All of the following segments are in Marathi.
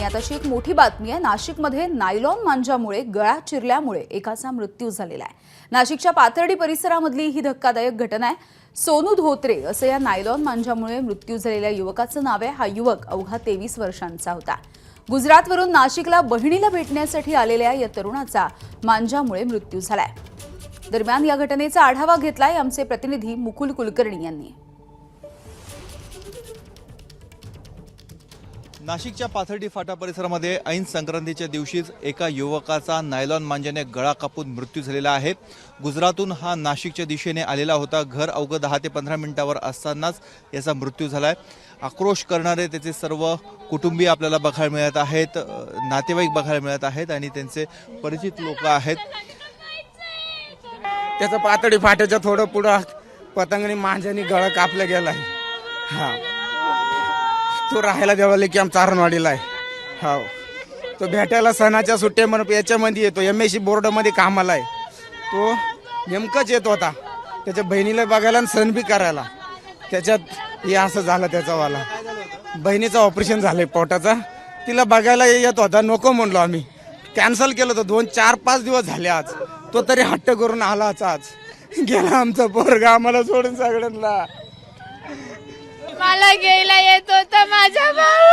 आणि आताची एक मोठी बातमी आहे। नाशिकमध्ये नायलॉन मांजामुळे गळा चिरल्यामुळे एकाचा मृत्यू झालेला आहे। नाशिकच्या पाथर्डी परिसरामधली ही धक्कादायक घटना आहे। सोनू धोत्रे असं या नायलॉन मांजामुळे मृत्यू झालेल्या युवकाचं नाव आहे। हा युवक अवघा 23 वर्षांचा होता। गुजरातवरून नाशिकला बहिणीला भेटण्यासाठी आलेल्या या तरुणाचा मांजामुळे मृत्यू झालाय। दरम्यान या घटनेचा आढावा घेतलाय आमचे प्रतिनिधी मुकुल कुलकर्णी यांनी। नाशिकच्या पाथर्डी फाटा परिसरामध्ये ऐन संक्रांतीच्या दिवशीच एका युवकाचा नायलॉन मांजाने गळा कापून मृत्यू झालेला आहे। गुजरातहून हा नाशिकच्या दिशेने आलेला होता। घर अवघं 10 ते 15 मिनिटांवर असतानाच याचा मृत्यू झालाय। आक्रोश करणारे त्याचे सर्व कुटुंबीय आपल्याला बघायला मिळत आहेत, नातेवाईक बघायला मिळत आहेत आणि त्यांचे परिचित लोक आहेत। त्याचा पाथर्डी फाट्याच्या थोडं पुढं पतंगणी मांजाने गळा कापला गेलाय। हा, तो राहायला देवाला की आमचा चारणवाडीला आहे। हो, तो भेटायला सणाच्या सुट्ट्या म्हणून याच्यामध्ये येतो। MSc बोर्डामध्ये कामाला आहे। तो नेमकंच येत होता त्याच्या बहिणीला बघायला आणि सण बी करायला। त्याच्यात हे असं झालं। त्याचावाला बहिणीचं ऑपरेशन झालंय पोटाचा, तिला बघायला येत होता। नको म्हणलो आम्ही, कॅन्सल केलं होतं। 2-4-5 दिवस झाले। आज तो तरी हट्ट करून आलाच। आज गेला आमचा पोरगा आम्हाला सोडून सगळ्यांना। मला घ्यायला येत होता माझा भाऊ।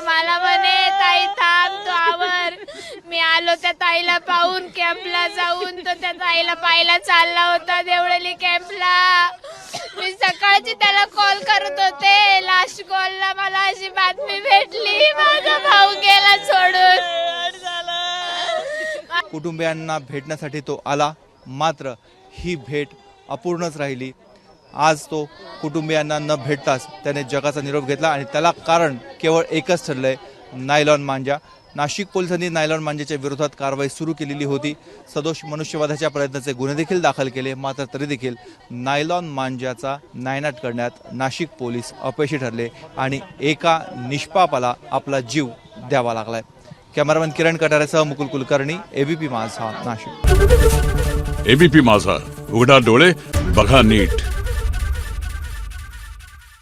मला म्हणे ताई थांब तू आवर। मी आलो त्या ताईला पाहून कॅम्पला जाऊन। तो त्या ताईला पाहायला चालला होता देवळली कॅम्पला। मी सकाळची त्याला कॉल करत होते। लास्ट कॉलला मला अशी बातमी भेटली, माझा भाऊ गेला सोडून। कुटुंबियांना भेटण्यासाठी तो आला, मात्र ही भेट अपूर्णच राहिली। आज तो कुटुंबियांना न भेटताच त्याने जगाचा निरोप घेतला आणि त्याला कारण केवळ एकच ठरलंय, नायलॉन मांजा। नाशिक पोलिसांनी नायलॉन मांजाच्या विरोधात कारवाई सुरू केलेली होती। सदोष मनुष्यवधाच्या प्रयत्नाचे गुन्हे देखील दाखल केले, मात्र तरी देखील नायलॉन मांजाचा नायनाट करण्यात नाशिक पोलीस अपयशी ठरले आणि एका निष्पापाला आपला जीव द्यावा लागलाय। कॅमेरामॅन किरण कटारेसह मुकुल कुलकर्णी, ABP माझा, नाशिक। ABP माझा, उघडा डोळे बघा नीट।